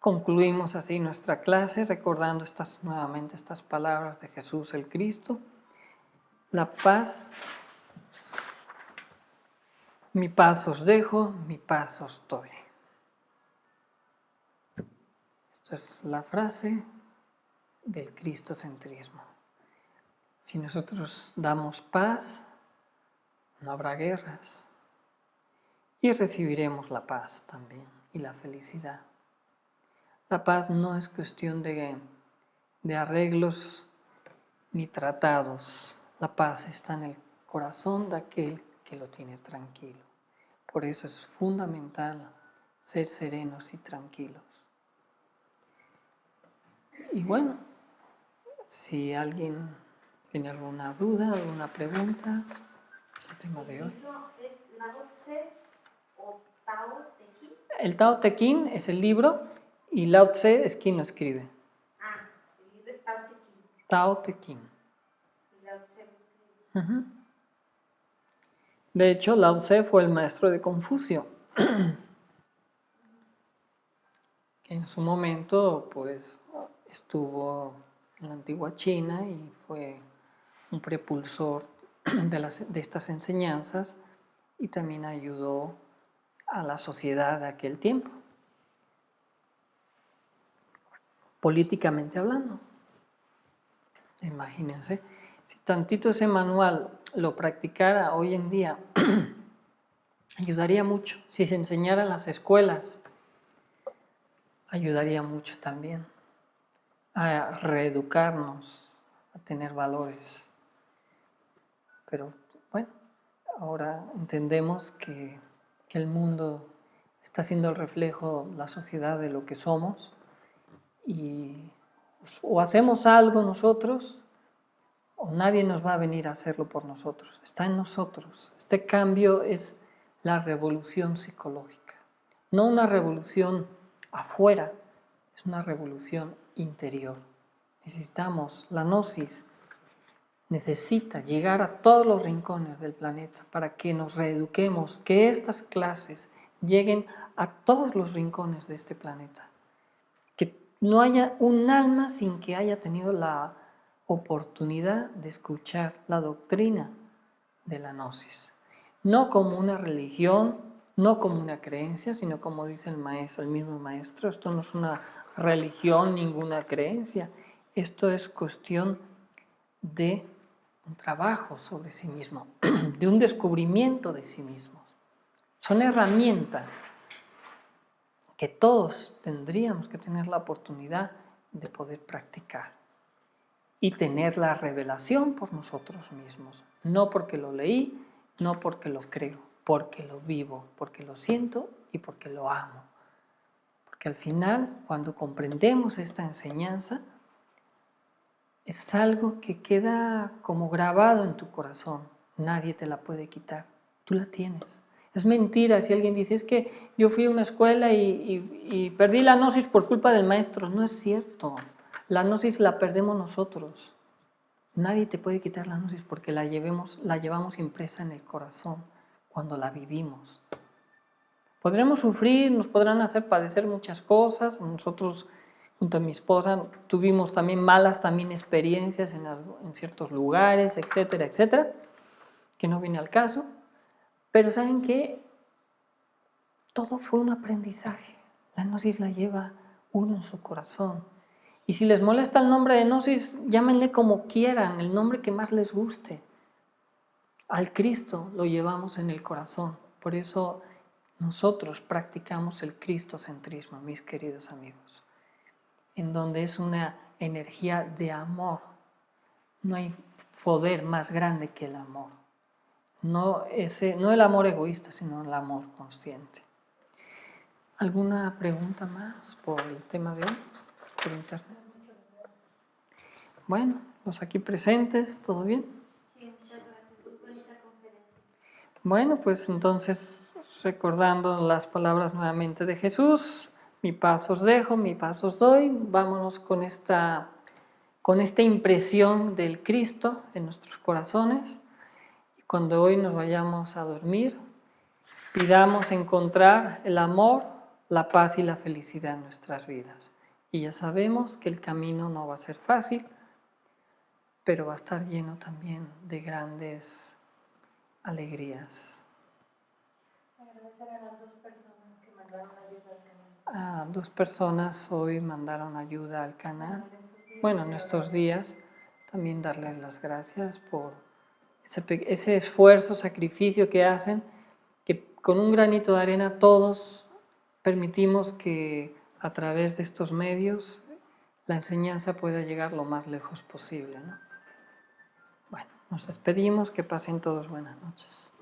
Concluimos así nuestra clase recordando nuevamente estas palabras de Jesús el Cristo. La paz, mi paz os dejo, mi paz os doy. Esta es la frase del cristocentrismo. Si nosotros damos paz, no habrá guerras y recibiremos la paz también y la felicidad. La paz no es cuestión de arreglos ni tratados. La paz está en el corazón de aquel que lo tiene tranquilo. Por eso es fundamental ser serenos y tranquilos. Y bueno, si alguien tiene alguna duda, alguna pregunta, el tema de hoy. ¿Es Lao Tse o Tao Te Ching? El Tao Te Ching es el libro y Lao Tse es quien lo escribe. Ah, el libro es Tao Te Ching. Tao Te Ching. Y Lao Tse lo escribe. De hecho, Lao Tse fue el maestro de Confucio, que en su momento pues estuvo en la antigua China y fue un prepulsor de estas enseñanzas y también ayudó a la sociedad de aquel tiempo, políticamente hablando. Imagínense, si tantito ese manual lo practicara hoy en día, ayudaría mucho. Si se enseñara en las escuelas, ayudaría mucho también a reeducarnos, a tener valores. Pero bueno, ahora entendemos que el mundo está siendo el reflejo, la sociedad de lo que somos y o hacemos algo nosotros o nadie nos va a venir a hacerlo por nosotros, está en nosotros. Este cambio es la revolución psicológica, no una revolución afuera, es una revolución interior. Necesitamos, la gnosis necesita llegar a todos los rincones del planeta para que nos reeduquemos, que estas clases lleguen a todos los rincones de este planeta. Que no haya un alma sin que haya tenido la oportunidad de escuchar la doctrina de la gnosis. No como una religión, no como una creencia, sino como dice el maestro, el mismo maestro, esto no es una religión, ninguna creencia. Esto es cuestión de un trabajo sobre sí mismo, de un descubrimiento de sí mismos. Son herramientas que todos tendríamos que tener la oportunidad de poder practicar y tener la revelación por nosotros mismos, no porque lo leí, no porque lo creo, porque lo vivo, porque lo siento y porque lo amo. Porque al final, cuando comprendemos esta enseñanza, es algo que queda como grabado en tu corazón. Nadie te la puede quitar. Tú la tienes. Es mentira si alguien dice, es que yo fui a una escuela y perdí la gnosis por culpa del maestro. No es cierto. La gnosis la perdemos nosotros. Nadie te puede quitar la gnosis porque la llevamos impresa en el corazón cuando la vivimos. Podremos sufrir, nos podrán hacer padecer muchas cosas. Nosotros, junto a mi esposa, tuvimos también malas experiencias en ciertos lugares, etcétera, etcétera, que no viene al caso. Pero ¿saben qué? Todo fue un aprendizaje. La gnosis la lleva uno en su corazón. Y si les molesta el nombre de gnosis, llámenle como quieran, el nombre que más les guste. Al Cristo lo llevamos en el corazón. Por eso nosotros practicamos el cristocentrismo, mis queridos amigos, en donde es una energía de amor. No hay poder más grande que el amor. No el amor egoísta, sino el amor consciente. ¿Alguna pregunta más por el tema de hoy, por internet? Bueno, los aquí presentes, ¿todo bien? Sí, muchas gracias. Muy bonita conferencia. Bueno, pues entonces, recordando las palabras nuevamente de Jesús, mi paz os dejo, mi paz os doy, vámonos con esta impresión del Cristo en nuestros corazones. Y cuando hoy nos vayamos a dormir, pidamos encontrar el amor, la paz y la felicidad en nuestras vidas. Y ya sabemos que el camino no va a ser fácil, pero va a estar lleno también de grandes alegrías. Agradecer a las dos personas que mandaron ayuda al canal. 2 personas hoy mandaron ayuda al canal. Bueno, en estos días también darles las gracias por ese esfuerzo, sacrificio que hacen, que con un granito de arena todos permitimos que a través de estos medios la enseñanza pueda llegar lo más lejos posible, ¿no? Bueno, nos despedimos, que pasen todos buenas noches.